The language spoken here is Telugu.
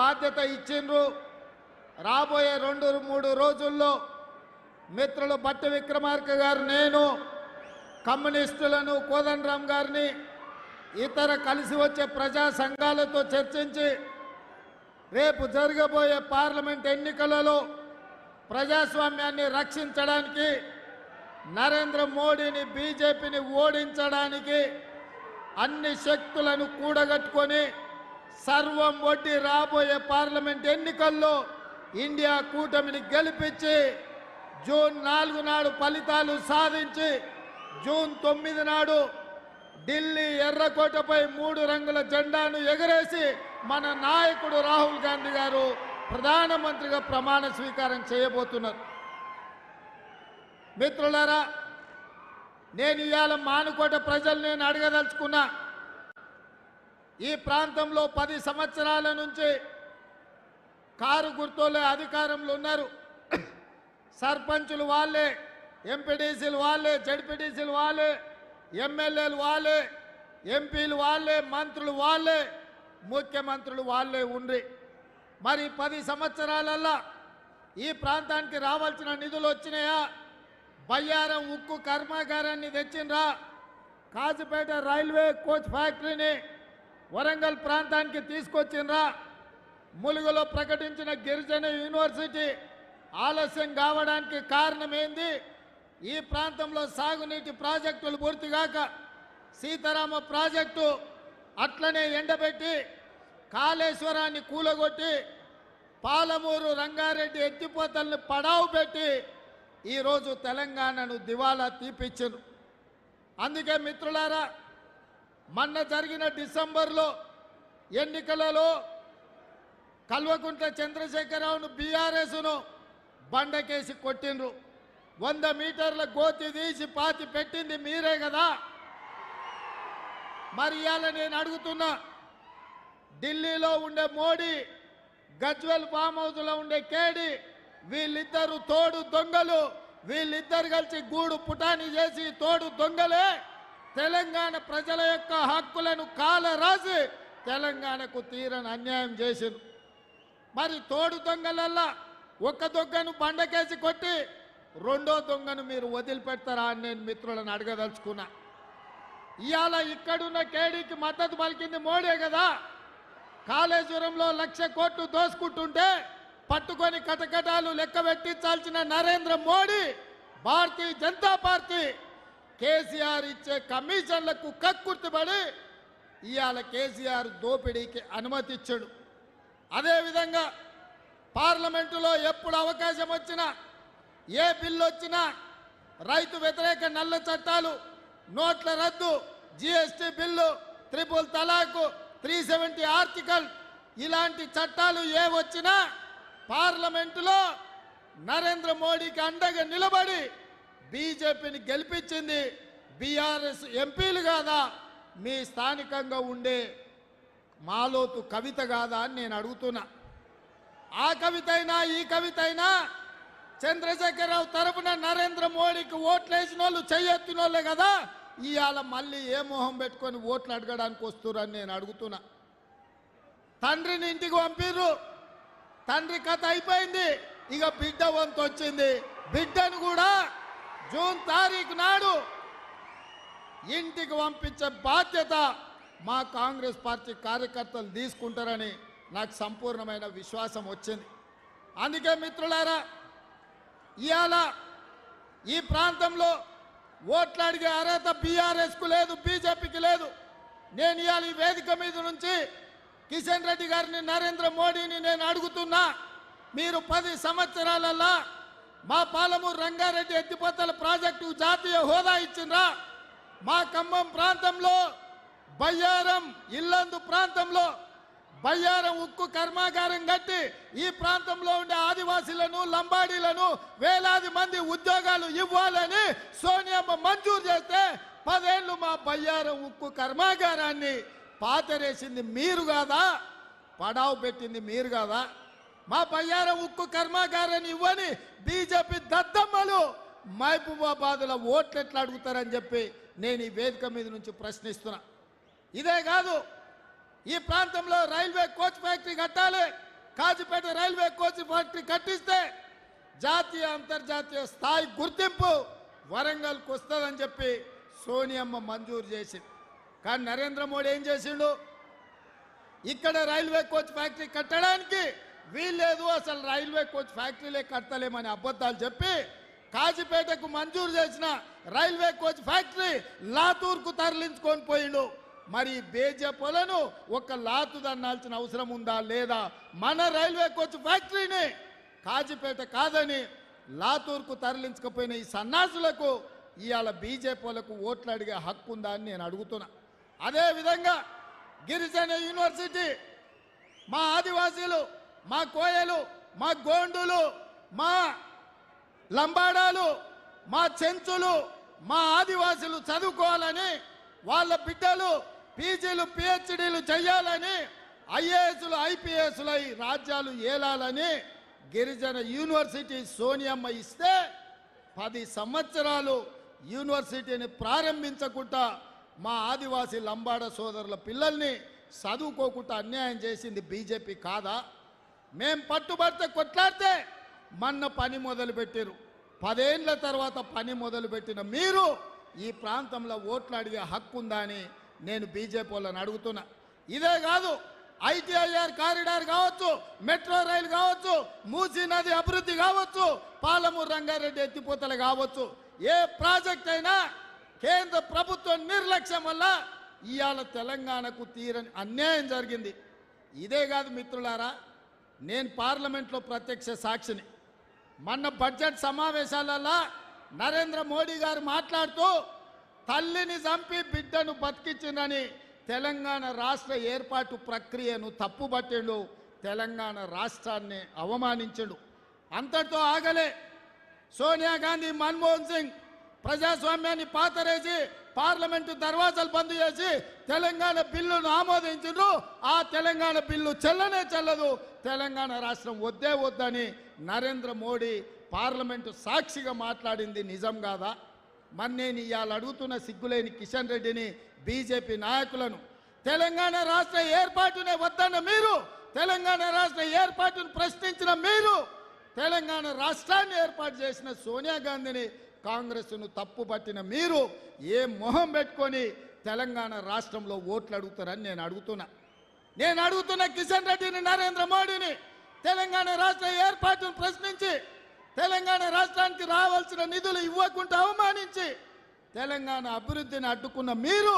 బాధ్యత ఇచ్చిండ్రు. రాబోయే 2-3 రోజుల్లో మిత్రులు బట్టి విక్రమార్క గారు, నేను, కమ్యూనిస్టులను, కోదండరామ్ గారిని, ఇతర కలిసి వచ్చే ప్రజా సంఘాలతో చర్చించి రేపు జరగబోయే పార్లమెంట్ ఎన్నికలలో ప్రజాస్వామ్యాన్ని రక్షించడానికి, నరేంద్ర మోడీని, బీజేపీని ఓడించడానికి అన్ని శక్తులను కూడగట్టుకొని సర్వం ఒడ్డి రాబోయే పార్లమెంట్ ఎన్నికల్లో ఇండియా కూటమిని గెలిపించి జూన్ 4 నాడు ఫలితాలు సాధించి జూన్ 9 నాడు ఢిల్లీ ఎర్రకోటపై 3 రంగుల జెండాను ఎగరేసి మన నాయకుడు రాహుల్ గాంధీ గారు ప్రధానమంత్రిగా ప్రమాణ స్వీకారం చేయబోతున్నారు. మిత్రులారా, నేను ఇవాళ మానుకోట ప్రజలు నేను అడగదలుచుకున్నా. ఈ ప్రాంతంలో 10 సంవత్సరాల నుంచి కారు గుర్తులే అధికారంలో ఉన్నారు. సర్పంచులు వాళ్ళే, ఎంపీడీసీలు వాళ్ళే, జడ్పీడీసీలు వాళ్ళే, ఎమ్మెల్యేలు వాళ్ళే, ఎంపీలు వాళ్ళే, మంత్రులు వాళ్ళే, ముఖ్యమంత్రులు వాళ్ళే ఉండ్రి. మరి 10 సంవత్సరాలల్లా ఈ ప్రాంతానికి రావాల్సిన నిధులు వచ్చినాయా? బయ్యారం ఉక్కు కర్మాగారాన్ని తెచ్చిండ్రా? కాజుపేట రైల్వే కోచ్ ఫ్యాక్టరీని వరంగల్ ప్రాంతానికి తీసుకొచ్చిండ్రా? ములుగులో ప్రకటించిన గిరిజన యూనివర్సిటీ ఆలస్యం కావడానికి కారణం ఏంది? ఈ ప్రాంతంలో సాగునీటి ప్రాజెక్టులు పూర్తిగాక సీతారామ ప్రాజెక్టు అట్లనే ఎండబెట్టి కాళేశ్వరాన్ని కూలగొట్టి పాలమూరు రంగారెడ్డి ఎత్తిపోతల్ని పడావు పెట్టి ఈరోజు తెలంగాణను దివాలా తీపిచ్చారు. అందుకే మిత్రులారా, మొన్న జరిగిన డిసెంబర్లో ఎన్నికలలో కల్వకుంట్ల చంద్రశేఖరరావును బీఆర్ఎస్ను బండకేసి కొట్టిండ్రు. 100 మీటర్ల గోతి తీసి పాతి పెట్టింది మీరే కదా. మరి ఇవాళ నేను అడుగుతున్నా, ఢిల్లీలో ఉండే మోడీ, గజ్వెల్ ఫామ్ హౌస్లో ఉండే కేడి, వీళ్ళిద్దరు తోడు దొంగలు. వీళ్ళిద్దరు కలిసి గూడు పుటాని చేసి తోడు దొంగలే తెలంగాణ ప్రజల యొక్క హక్కులను కాల రాసి తెలంగాణకు తీరని అన్యాయం చేసింది. మరి తోడు దొంగలల్లా ఒక దొంగను బండకేసి కొట్టి 2వ దొంగను మీరు వదిలిపెడతారా అని నేను మిత్రులను అడగదలుచుకున్నా. ఇవాళ ఇక్కడున్న కేడీకి మద్దతు పలికింది మోడీ కదా. కాళేశ్వరంలో 1,00,000 కోట్లు దోసుకుంటుంటే పట్టుకొని కటకటాలు లెక్క పెట్టించాల్సిన నరేంద్ర మోడీ, భారతీయ జనతా పార్టీ కేసీఆర్ ఇచ్చే కమిషన్లకు కక్కుర్తిపడి ఇవాళ కేసీఆర్ దోపిడీకి అనుమతి ఇచ్చాడు. అదేవిధంగా పార్లమెంటులో ఎప్పుడు అవకాశం వచ్చినా, ఏ బిల్లు వచ్చినా రైతు వ్యతిరేక నల్ల చట్టాలు, నోట్ల రద్దు, జీఎస్టీ బిల్లు, 3 తలాకు, 370 ఆర్టికల్, ఇలాంటి చట్టాలు ఏ వచ్చినా పార్లమెంటులో నరేంద్ర మోడీకి అండగా నిలబడి బీజేపీని గెలిపించింది బీఆర్ఎస్ ఎంపీలు కాదా, మీ స్థానికంగా ఉండే మాలోతు కవిత కాదా అని నేను అడుగుతున్నా. ఆ కవిత అయినా ఈ కవిత అయినా చంద్రశేఖరరావు తరపున నరేంద్ర మోడీకి ఓట్లేసిన వాళ్ళు చెయ్యెత్తిన వాళ్ళే కదా. ఇవాళ మళ్ళీ ఏ మొహం పెట్టుకొని ఓట్లు అడగడానికి వస్తురని నేను అడుగుతున్నా. తండ్రిని ఇంటికి పంపిర్రు, తండ్రి కథ అయిపోయింది, ఇక బిడ్డ వంతు వచ్చింది. బిడ్డను కూడా జూన్ 1 తారీఖు నాడు ఇంటికి పంపించే బాధ్యత మా కాంగ్రెస్ పార్టీ కార్యకర్తలు తీసుకుంటారని నాకు సంపూర్ణమైన విశ్వాసం వచ్చింది. అందుకే మిత్రులారా, ఇవాళ ఈ ప్రాంతంలో ఓట్లు అడిగే అర్హత బీఆర్ఎస్కు లేదు, బీజేపీకి లేదు. నేను ఇవాళ ఈ వేదిక మీద నుంచి కిషన్ రెడ్డి గారిని, నరేంద్ర మోడీని నేను అడుగుతున్నా, మీరు 10 సంవత్సరాలల్లా మా పాలమూరు రంగారెడ్డి ఎత్తిపోతల ప్రాజెక్టు జాతీయ హోదా ఇచ్చిండ్రా? మా ఖమ్మం ప్రాంతంలో బయ్యారం ఇల్లందు ప్రాంతంలో బయ్యారం ఉక్కు కర్మాగారం కట్టి ఈ ప్రాంతంలో ఉండే ఆదివాసీలను, లంబాడీలను వేలాది మంది ఉద్యోగాలు ఇవ్వాలని సోనియమ్మ మంజూరు చేస్తే 10 ఏళ్ళు మా బయ్యారం ఉక్కు కర్మాగారాన్ని పాతరేసింది మీరు కాదా? పడావు పెట్టింది మీరు కాదా? మా బయ్యారం ఉక్కు కర్మాగారాన్ని ఇవ్వని బీజేపీ దద్దమ్మలు మహబూబాబాద్లో ఓట్లు ఎట్లా అడుగుతారని చెప్పి నేను ఈ వేదిక మీద నుంచి ప్రశ్నిస్తున్నా. ఇదే కాదు, ఈ ప్రాంతంలో రైల్వే కోచ్ ఫ్యాక్టరీ కట్టాలి. కాజీపేట రైల్వే కోచ్ ఫ్యాక్టరీ కట్టిస్తే జాతీయ అంతర్జాతీయ స్థాయి గుర్తింపు వరంగల్కి వస్తుందని చెప్పి సోనియమ్మ మంజూరు చేసింది. కానీ నరేంద్ర మోడీ ఏం చేసిండు? ఇక్కడ రైల్వే కోచ్ ఫ్యాక్టరీ కట్టడానికి వీల్లేదు, అసలు రైల్వే కోచ్ ఫ్యాక్టరీలే కట్టలేమని అబద్ధాలు చెప్పి కాజీపేటకు మంజూరు చేసిన రైల్వే కోచ్ ఫ్యాక్టరీ లాతూర్కు తరలించుకొని పోయిండు. మరి బీజేపీలను ఒక లాతు దన్నాల్సిన అవసరం ఉందా లేదా? మన రైల్వే కోచ్ ఫ్యాక్టరీని కాజీపేట కాదని లాతూర్కు తరలించకపోయిన ఈ సన్నాసులకు ఇవాళ బీజేపీలకు ఓట్లు అడిగే హక్కు ఉందా అని నేను అడుగుతున్నా. అదేవిధంగా గిరిజన యూనివర్సిటీ మా ఆదివాసీలు, మా కోయలు, మా గోండులు, మా లంబాడాలు, మా చెంచులు, మా ఆదివాసీలు చదువుకోవాలని, వాళ్ళ బిడ్డలు పీజీలు పిహెచ్డీలు చేయాలని, ఐఏఎస్లు ఐపీఎస్లై రాజ్యాలు ఏలాలని గిరిజన యూనివర్సిటీ సోనియమ్మ ఇస్తే 10 సంవత్సరాలు యూనివర్సిటీని ప్రారంభించకుండా మా ఆదివాసీ లంబాడ సోదరుల పిల్లల్ని చదువుకోకుండా అన్యాయం చేసింది బీజేపీ కాదా? మేం పట్టుబడితే కొట్లాడితే మొన్న పని మొదలుపెట్టారు. 10 ఏళ్ల తర్వాత పని మొదలుపెట్టిన మీరు ఈ ప్రాంతంలో ఓట్లు అడిగే హక్కు ఉందా అని నేను బీజేపీ వాళ్ళని అడుగుతున్నా. ఇదే కాదు, ఐటీఐఆర్ కారిడార్ కావచ్చు, మెట్రో రైలు కావచ్చు, మూసీ నది అభివృద్ధి కావచ్చు, పాలమూరు రంగారెడ్డి ఎత్తిపోతలు కావచ్చు, ఏ ప్రాజెక్ట్ అయినా కేంద్ర ప్రభుత్వం నిర్లక్ష్యం వల్ల ఇవాళ తెలంగాణకు తీరని అన్యాయం జరిగింది. ఇదే కాదు మిత్రులారా, నేను పార్లమెంట్లో ప్రత్యక్ష సాక్షిని. మొన్న బడ్జెట్ సమావేశాలలో నరేంద్ర మోడీ గారు మాట్లాడుతూ తల్లిని చంపి బిడ్డను బతికించిందని తెలంగాణ రాష్ట్ర ఏర్పాటు ప్రక్రియను తప్పుబట్టిండు, తెలంగాణ రాష్ట్రాన్ని అవమానించడు. అంతటితో ఆగలే. సోనియా గాంధీ, మన్మోహన్ సింగ్ ప్రజాస్వామ్యాన్ని పాతరేసి పార్లమెంటు దర్వాజాలు బంద్ చేసి తెలంగాణ బిల్లును ఆమోదించారు. ఆ తెలంగాణ బిల్లు చెల్లనే చెల్లదు, తెలంగాణ రాష్ట్రం వద్దే వద్దని నరేంద్ర మోడీ పార్లమెంటు సాక్షిగా మాట్లాడింది నిజం కాదా? మరి నేను ఇవాళ అడుగుతున్న సిగ్గులేని కిషన్ రెడ్డిని, బీజేపీ నాయకులను, తెలంగాణ రాష్ట్ర ఏర్పాటునే వద్దన్న మీరు, తెలంగాణ రాష్ట్ర ఏర్పాటును ప్రశ్నించిన మీరు, తెలంగాణ రాష్ట్రాన్ని ఏర్పాటు చేసిన సోనియా గాంధీని, కాంగ్రెస్ను తప్పుపట్టిన మీరు ఏ మొహం పెట్టుకొని తెలంగాణ రాష్ట్రంలో ఓట్లు అడుగుతారని నేను అడుగుతున్న కిషన్ రెడ్డిని, నరేంద్ర మోడీని, తెలంగాణ రాష్ట్ర ఏర్పాటును ప్రశ్నించి తెలంగాణ రాష్ట్రానికి రావాల్సిన నిధులు ఇవ్వకుండా అవమానించి తెలంగాణ అభివృద్ధిని అడ్డుకున్న మీరు